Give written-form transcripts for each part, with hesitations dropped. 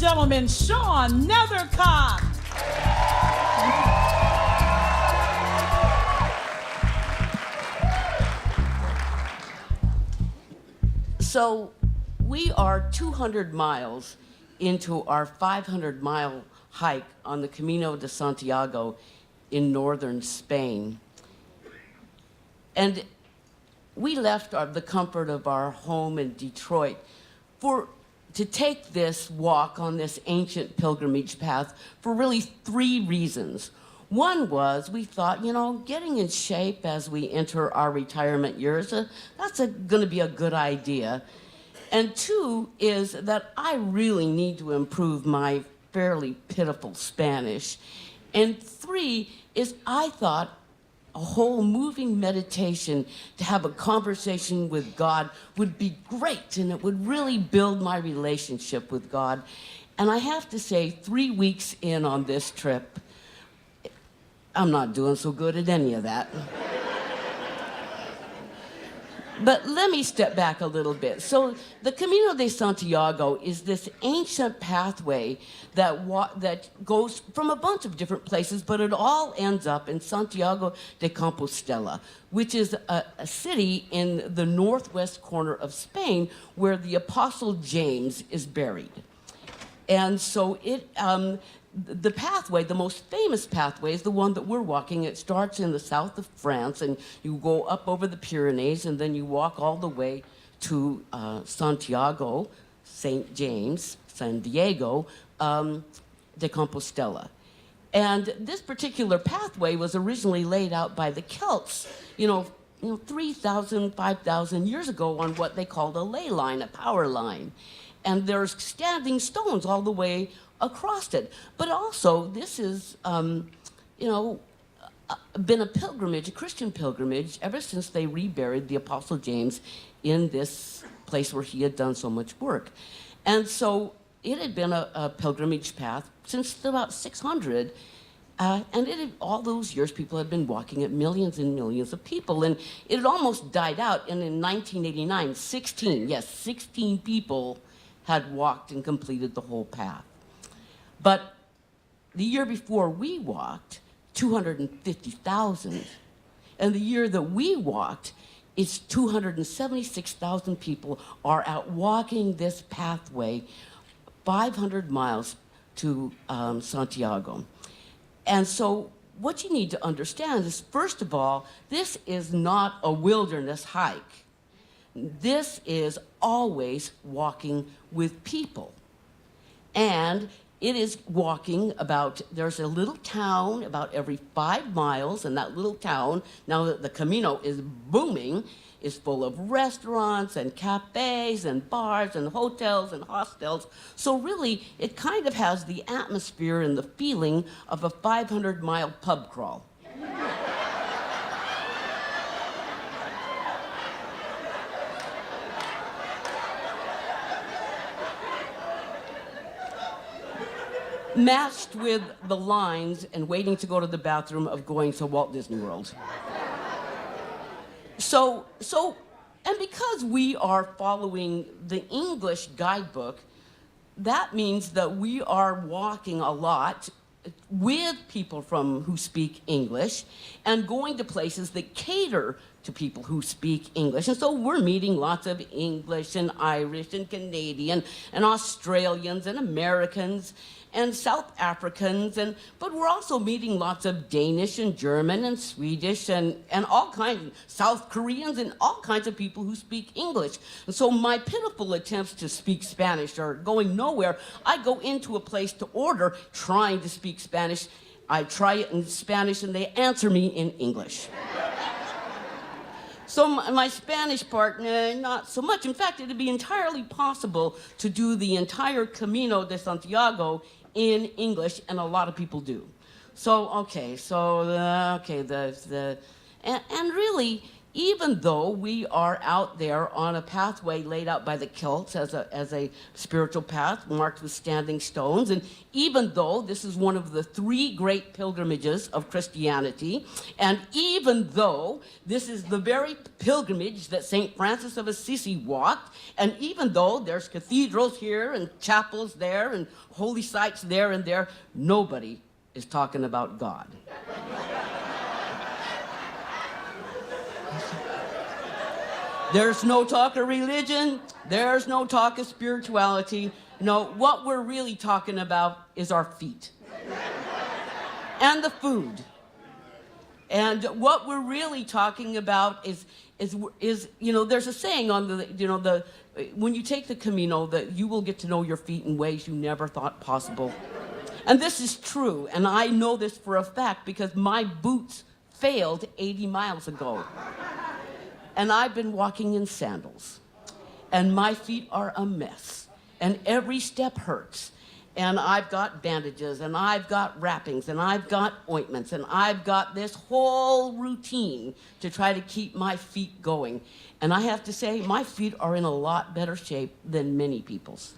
gentlemen, Shaun Nethercott. So we are 200 miles into our 500-mile hike on the Camino de Santiago in northern Spain. And we left the comfort of our home in Detroit to take this walk on this ancient pilgrimage path for really 3 reasons. One was we thought, getting in shape as we enter our retirement years, that's going to be a good idea. And 2 is that I really need to improve my fairly pitiful Spanish. And 3 is I thought a whole moving meditation to have a conversation with God would be great, and it would really build my relationship with God. And I have to say, 3 weeks in on this trip, I'm not doing so good at any of that. But let me step back a little bit. So the Camino de Santiago is this ancient pathway that goes from a bunch of different places, but it all ends up in Santiago de Compostela, which is a city in the northwest corner of Spain where the Apostle James is buried. And so the pathway, the most famous pathway, is the one that we're walking. It starts in the south of France, and you go up over the Pyrenees, and then you walk all the way to Santiago, St. James, San Diego, de Compostela. And this particular pathway was originally laid out by the Celts, 3,000, 5,000 years ago on what they called a ley line, a power line. And there's standing stones all the way across it. But also, this is, been a pilgrimage, a Christian pilgrimage, ever since they reburied the Apostle James in this place where he had done so much work. And so it had been a pilgrimage path since about 600. And all those years, people had been walking it, millions and millions of people. And it had almost died out. And in 1989, 16 people had walked and completed the whole path. But the year before we walked, 250,000. And the year that we walked, it's 276,000 people are out walking this pathway 500 miles to Santiago. And so what you need to understand is, first of all, this is not a wilderness hike. This is always walking with people. And it is walking there's a little town about every 5 miles, and that little town, now that the Camino is booming, is full of restaurants and cafes and bars and hotels and hostels. So really, it kind of has the atmosphere and the feeling of a 500-mile pub crawl. Matched with the lines and waiting to go to the bathroom of going to Walt Disney World. And because we are following the English guidebook, that means that we are walking a lot with people who speak English and going to places that cater to people who speak English. And so we're meeting lots of English and Irish and Canadian and Australians and Americans and South Africans, but we're also meeting lots of Danish and German and Swedish and all kinds, South Koreans and all kinds of people who speak English. And so my pitiful attempts to speak Spanish are going nowhere. I go into a place to order trying to speak Spanish. I try it in Spanish and they answer me in English. So my Spanish part, not so much. In fact, it'd be entirely possible to do the entire Camino de Santiago in English, and a lot of people do. So, and really, even though we are out there on a pathway laid out by the Celts as a spiritual path marked with standing stones, and even though this is one of the 3 great pilgrimages of Christianity, and even though this is the very pilgrimage that St. Francis of Assisi walked, and even though there's cathedrals here and chapels there and holy sites there and there, nobody is talking about God. There's no talk of religion. There's no talk of spirituality. No, what we're really talking about is our feet and the food. And what we're really talking about is you know, there's a saying on the, you know, when you take the Camino, that you will get to know your feet in ways you never thought possible. And this is true, and I know this for a fact because my boots failed 80 miles ago. And I've been walking in sandals, and my feet are a mess, and every step hurts, and I've got bandages, and I've got wrappings, and I've got ointments, and I've got this whole routine to try to keep my feet going. And I have to say, my feet are in a lot better shape than many people's.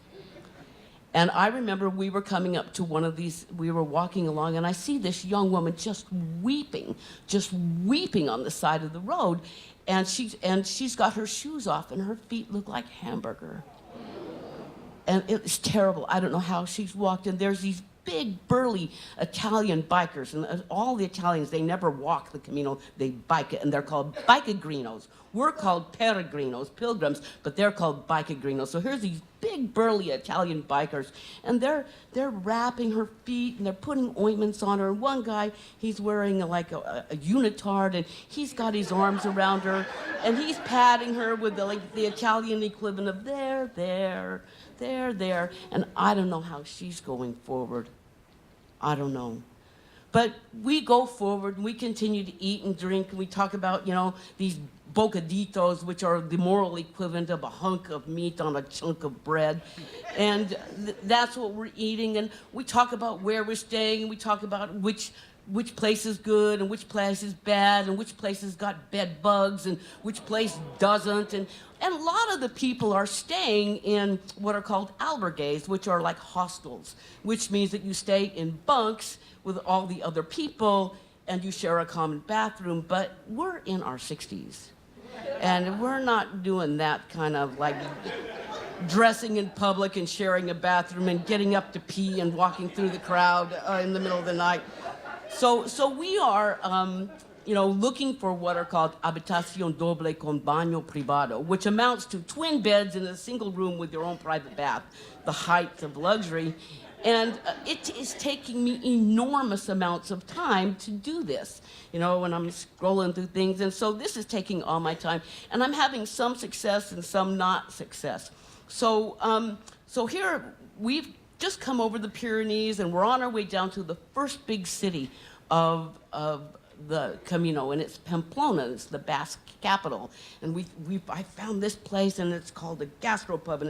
And I remember we were coming up to one of these, we were walking along, and I see this young woman just weeping on the side of the road. And she's got her shoes off, and her feet look like hamburger. And it's terrible. I don't know how she's walked. And there's these big, burly Italian bikers. And all the Italians, they never walk the Camino. They bike it, and they're called bikegrinos. We're called peregrinos, pilgrims, but they're called bikegrinos. So here's these big, burly Italian bikers, and they're wrapping her feet, and they're putting ointments on her. And one guy, he's wearing like a unitard, and he's got his arms around her, and he's patting her with the Italian equivalent of there. And I don't know how she's going forward. I don't know. But we go forward, and we continue to eat and drink, and we talk about, you know, these bocaditos, which are the moral equivalent of a hunk of meat on a chunk of bread. And that's what we're eating. And we talk about where we're staying, and we talk about which place is good and which place is bad, and which place has got bed bugs and which place doesn't. And a lot of the people are staying in what are called albergues, which are like hostels, which means that you stay in bunks with all the other people and you share a common bathroom. But we're in our 60s. And we're not doing that kind of like dressing in public and sharing a bathroom and getting up to pee and walking through the crowd in the middle of the night. So we are, you know, looking for what are called habitación doble con baño privado, which amounts to twin beds in a single room with your own private bath, the height of luxury. And it is taking me enormous amounts of time to do this, you know, when I'm scrolling through things. And so this is taking all my time. And I'm having some success and some not success. So here we've just come over the Pyrenees, and we're on our way down to the first big city of the Camino, and it's Pamplona. It's the Basque capital. And I found this place, and it's called the Gastropub, and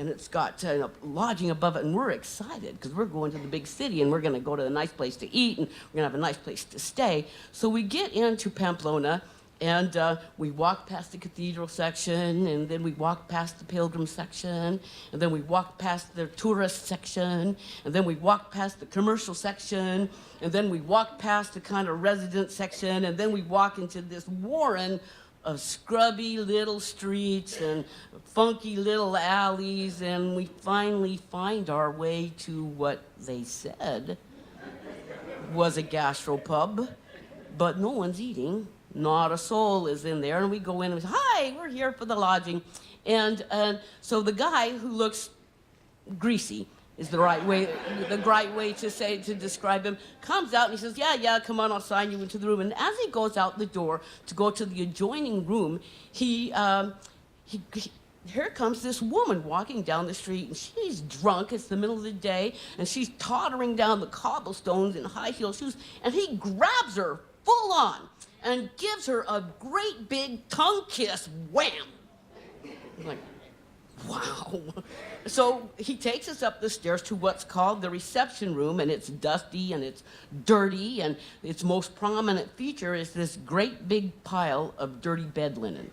it's got lodging above it, and we're excited because we're going to the big city, and we're going to go to a nice place to eat, and we're going to have a nice place to stay. So we get into Pamplona, and we walk past the cathedral section, and then we walk past the pilgrim section, and then we walk past the tourist section, and then we walk past the commercial section, and then we walk past the kind of resident section, and then we walk into this warren of scrubby little streets and funky little alleys, and we finally find our way to what they said was a gastropub, but no one's eating. Not a soul is in there, and we go in and we say, "Hi, we're here for the lodging." And so the guy who looks greasy is the right way to describe him, comes out and he says, yeah, come on, I'll sign you into the room. And as he goes out the door to go to the adjoining room, here comes this woman walking down the street, and she's drunk. It's the middle of the day, and she's tottering down the cobblestones in high heel shoes, and he grabs her full on and gives her a great big tongue kiss. Wham! I'm like, Wow. So he takes us up the stairs to what's called the reception room, and it's dusty and it's dirty, and its most prominent feature is this great big pile of dirty bed linen.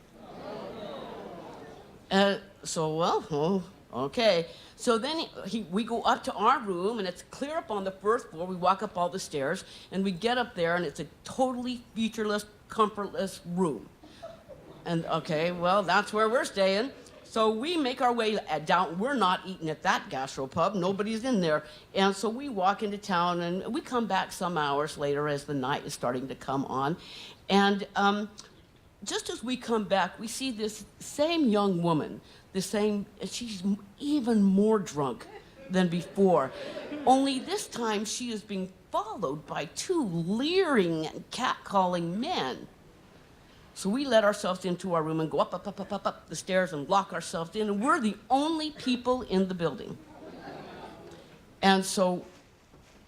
Okay. So then we go up to our room, and it's clear up on the first floor. We walk up all the stairs, and we get up there, and it's a totally featureless, comfortless room. And okay, well, that's where we're staying. So we make our way down. We're not eating at that gastropub. Nobody's in there. And so we walk into town, and we come back some hours later as the night is starting to come on. And just as we come back, we see this same young woman, she's even more drunk than before. Only this time she is being followed by two leering and catcalling men. So we let ourselves into our room and go up the stairs and lock ourselves in, and we're the only people in the building. And so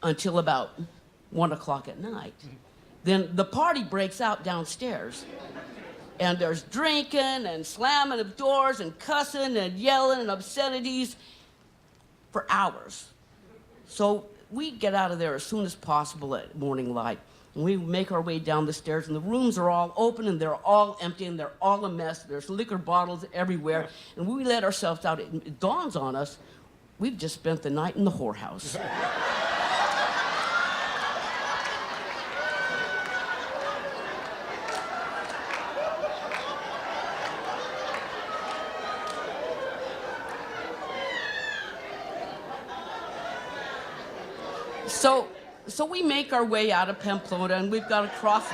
until about 1 o'clock at night, then the party breaks out downstairs. And there's drinking and slamming of doors and cussing and yelling and obscenities for hours. So we get out of there as soon as possible at morning light. And we make our way down the stairs, and the rooms are all open, and they're all empty, and they're all a mess. There's liquor bottles everywhere. And we let ourselves out. It dawns on us, we've just spent the night in the whorehouse. So we make our way out of Pamplona, and we've got to cross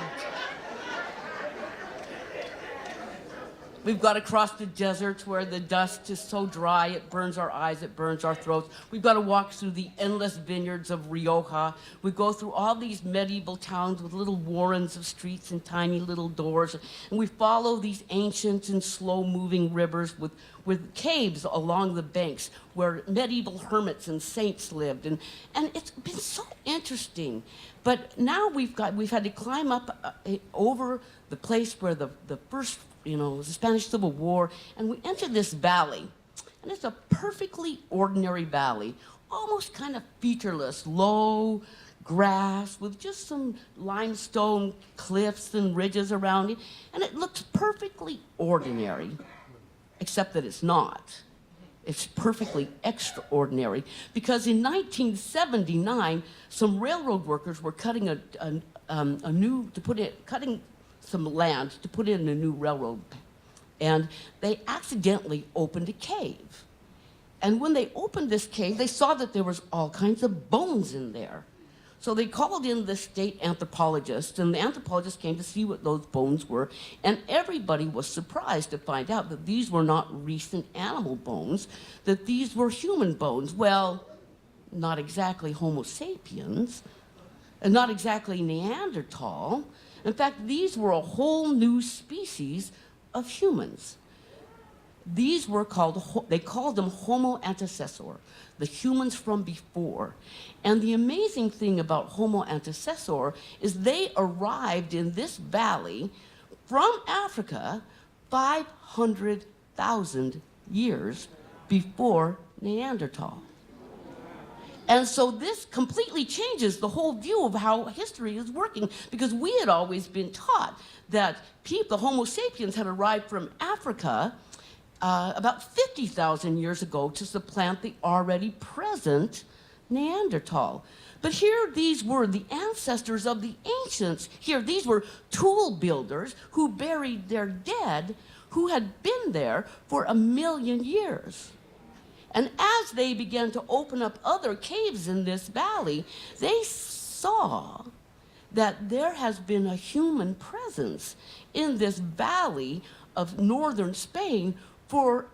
the desert where the dust is so dry it burns our eyes, it burns our throats. We've got to walk through the endless vineyards of Rioja. We go through all these medieval towns with little warrens of streets and tiny little doors, and we follow these ancient and slow-moving rivers with caves along the banks where medieval hermits and saints lived, and it's been so interesting. But now we've had to climb up over the place where the first, the Spanish Civil War, and we enter this valley, and it's a perfectly ordinary valley, almost kind of featureless, low grass with just some limestone cliffs and ridges around it, and it looks perfectly ordinary. Except that it's not. It's perfectly extraordinary, because in 1979, some railroad workers were cutting cutting some land to put in a new railroad, and they accidentally opened a cave. And when they opened this cave, they saw that there was all kinds of bones in there. So they called in the state anthropologist, and the anthropologist came to see what those bones were, and everybody was surprised to find out that these were not recent animal bones, that these were human bones. Well, not exactly Homo sapiens, and not exactly Neanderthal. In fact, these were a whole new species of humans. These were they called them Homo antecessor, the humans from before. And the amazing thing about Homo antecessor is they arrived in this valley from Africa 500,000 years before Neanderthal. And so this completely changes the whole view of how history is working, because we had always been taught that the Homo sapiens had arrived from Africa about 50,000 years ago to supplant the already present Neanderthal. But here these were the ancestors of the ancients. Here these were tool builders who buried their dead, who had been there for 1 million years. And as they began to open up other caves in this valley, they saw that there has been a human presence in this valley of northern Spain for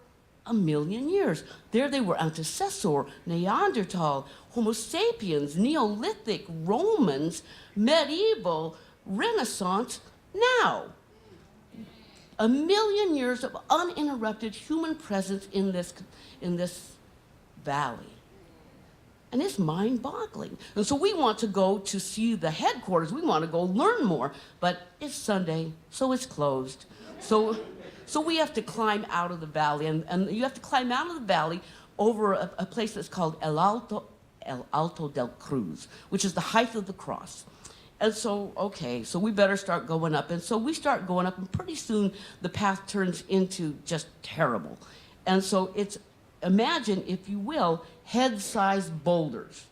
1 million years. There they were, antecessor, Neanderthal, Homo sapiens, Neolithic, Romans, medieval, Renaissance, now. 1 million years of uninterrupted human presence in this valley. And it's mind-boggling. And so we want to go to see the headquarters. We want to go learn more. But it's Sunday, so it's closed. So So we have to climb out of the valley, and you have to climb out of the valley over a place that's called El Alto del Cruz, which is the height of the cross. And so, okay, so we better start going up. And so we start going up, and pretty soon the path turns into just terrible. And so it's, imagine, if you will, head-sized boulders.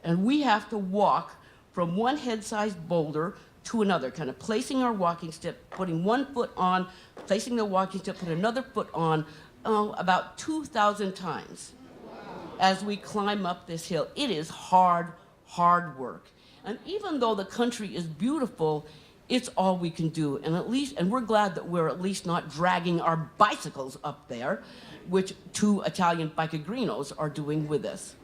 And we have to walk from one head-sized boulder to another, kind of placing our walking stick, putting one foot on, placing the walking stick, put another foot on, about 2,000 times as we climb up this hill. It is hard, hard work. And even though the country is beautiful, it's all we can do. And we're glad that we're at least not dragging our bicycles up there, which 2 Italian bicagrinos are doing with us.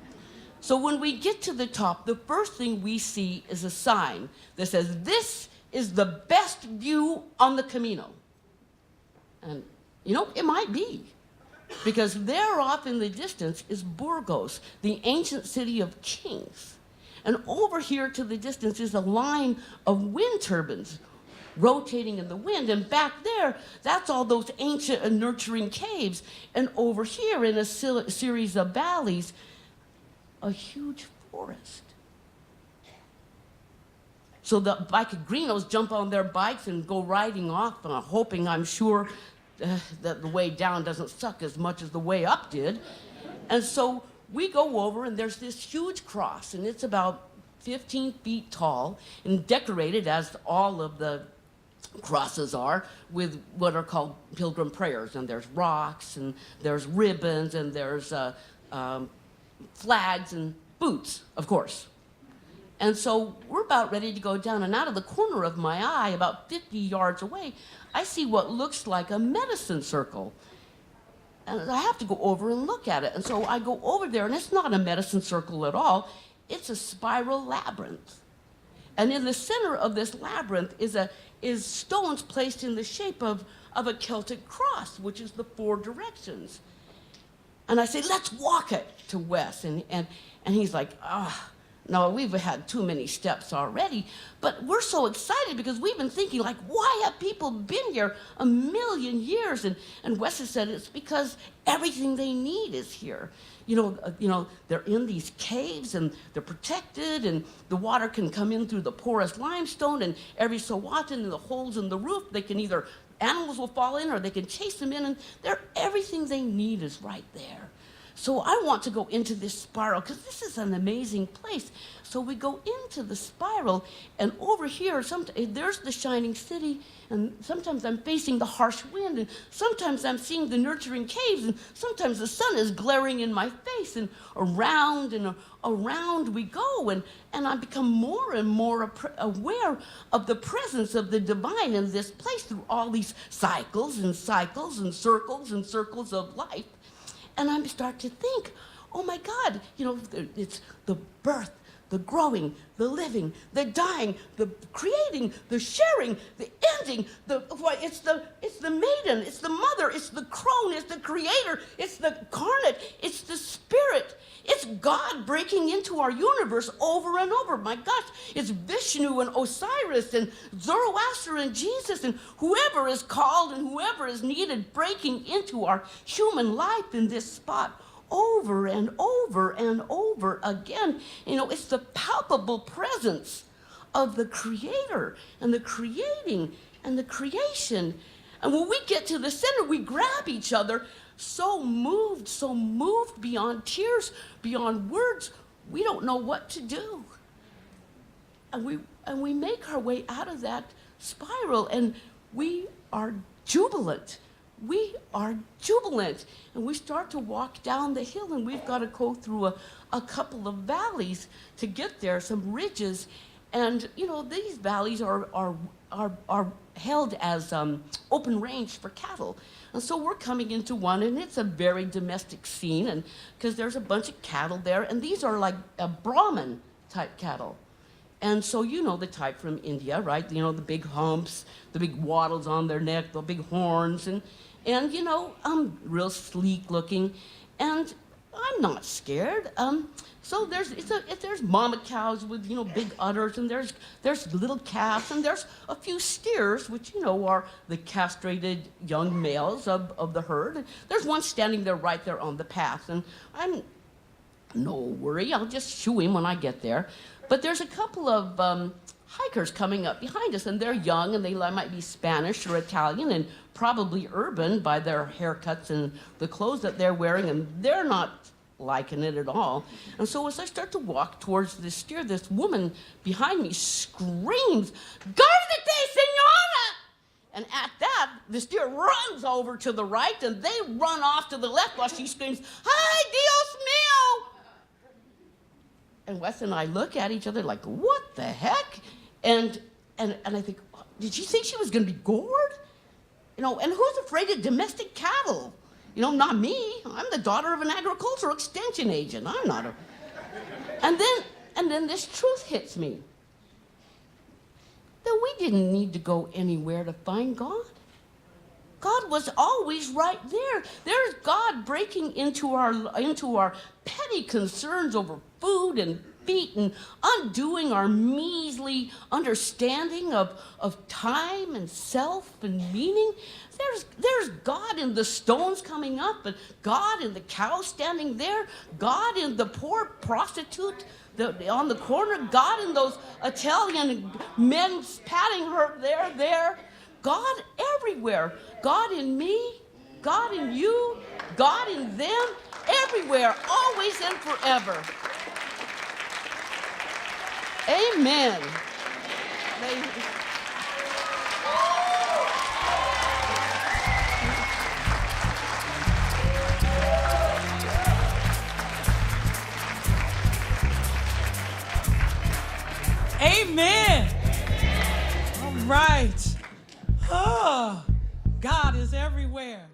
So when we get to the top, the first thing we see is a sign that says, "This is the best view on the Camino." And, you know, it might be, because there off in the distance is Burgos, the ancient city of kings. And over here to the distance is a line of wind turbines rotating in the wind. And back there, that's all those ancient and nurturing caves. And over here in a series of valleys, a huge forest. So the bicagrinos jump on their bikes and go riding off, hoping, I'm sure, that the way down doesn't suck as much as the way up did. And so we go over, and there's this huge cross, and it's about 15 feet tall and decorated, as all of the crosses are, with what are called pilgrim prayers. And there's rocks, and there's ribbons, and there's flags and boots, of course. And so we're about ready to go down, and out of the corner of my eye, about 50 yards away, I see what looks like a medicine circle. And I have to go over and look at it. And so I go over there, and it's not a medicine circle at all. It's a spiral labyrinth. And in the center of this labyrinth is stones placed in the shape of a Celtic cross, which is the 4 directions. And I say, "Let's walk it," to Wes. And he's like, "No, we've had too many steps already." But we're so excited because we've been thinking, like, why have people been here 1,000,000 years? And Wes has said it's because everything they need is here. You know, they're in these caves, and they're protected, and the water can come in through the porous limestone, and every so often in the holes in the roof, they can either, animals will fall in, or they can chase them in, and everything they need is right there. So I want to go into this spiral, because this is an amazing place. So we go into the spiral, and over here, there's the shining city, and sometimes I'm facing the harsh wind, and sometimes I'm seeing the nurturing caves, and sometimes the sun is glaring in my face, and around we go, and I become more and more aware of the presence of the divine in this place through all these cycles and cycles and circles of life. And I start to think, oh my God, you know, it's the birth, the growing, the living, the dying, the creating, the sharing, the ending, it's the maiden, it's the mother, it's the crone, it's the creator, it's the incarnate, it's the spirit. It's God breaking into our universe over and over. My gosh, it's Vishnu and Osiris and Zoroaster and Jesus and whoever is called and whoever is needed breaking into our human life in this spot over and over and over again. You know, it's the palpable presence of the Creator and the creating and the creation. And when we get to the center, we grab each other, so moved beyond tears, beyond words, we don't know what to do. And we make our way out of that spiral, and we are jubilant. We are jubilant. And we start to walk down the hill, and we've got to go through a couple of valleys to get there, some ridges. And, you know, these valleys are held as open range for cattle. And so we're coming into one, and it's a very domestic scene, and because there's a bunch of cattle there, and these are like Brahmin-type cattle. And so you know the type from India, right? You know, the big humps, the big wattles on their neck, the big horns, and you know, real sleek looking. And I'm not scared. So there's mama cows with, big udders, and there's little calves, and there's a few steers, which, are the castrated young males of the herd. And there's one standing there right there on the path, and I'm no worry, I'll just shoo him when I get there. But there's a couple of hikers coming up behind us, and they're young, and they might be Spanish or Italian, and probably urban by their haircuts and the clothes that they're wearing, and they're not liking it at all. And so as I start to walk towards this steer, this woman behind me screams, "Guardate, señora!" And at that, the steer runs over to the right, and they run off to the left while she screams, "Ay, Dios mío!" And Wes and I look at each other like, what the heck? And I think, did she think she was going to be gored? And who's afraid of domestic cattle? Not me. I'm the daughter of an agricultural extension agent. I'm not a... And then this truth hits me. That we didn't need to go anywhere to find God. God was always right there. There's God breaking into our petty concerns over food and feet and undoing our measly understanding of time and self and meaning. There's God in the stones coming up, and God in the cow standing there, God in the poor prostitute on the corner, God in those Italian men patting her there. God everywhere. God in me, God in you, God in them, everywhere, always and forever. Amen. Amen. All right. Oh, God is everywhere.